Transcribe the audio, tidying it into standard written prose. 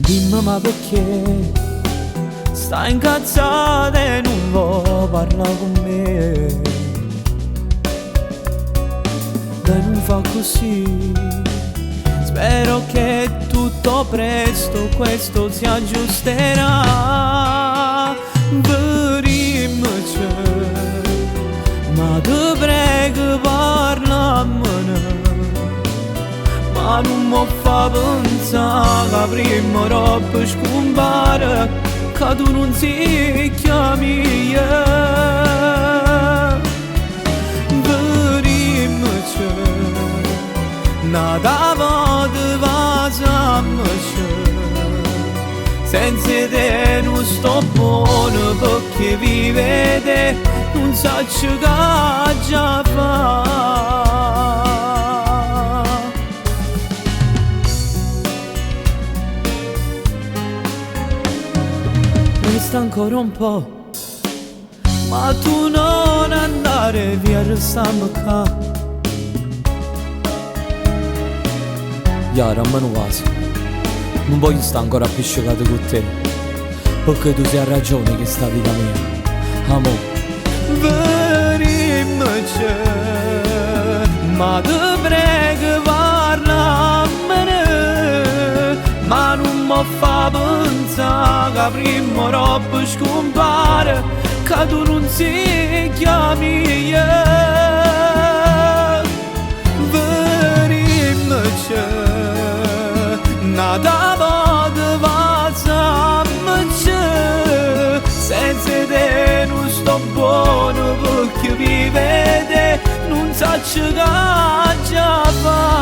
Dimmi ma perché stai incazzata e non vuoi parlare con me? Dai non fa così, spero che tutto presto questo si aggiusterà. Verimmoci, ma ti prego parlamene, ma non mi fa pensare che prima roba scompare, che tu non si chiami io. Verimmoci, nada volta vasammoci, senza te non sto buono perché vivete non so che già fa. Resta ancora un po', ma tu non andare via, restiamo qua. Yara, a me non va, non voglio stare ancora appiccicato con te, perché tu sei a ragione che sta vita mia, amore. Verimmoci, ma ti prego parlamene, ma non mi fa pensare che prima roba scompare, che tu non si chiami io. Verimmoci, nada volta vasammoci, senza te non sto buono perché vivete non so che già fa.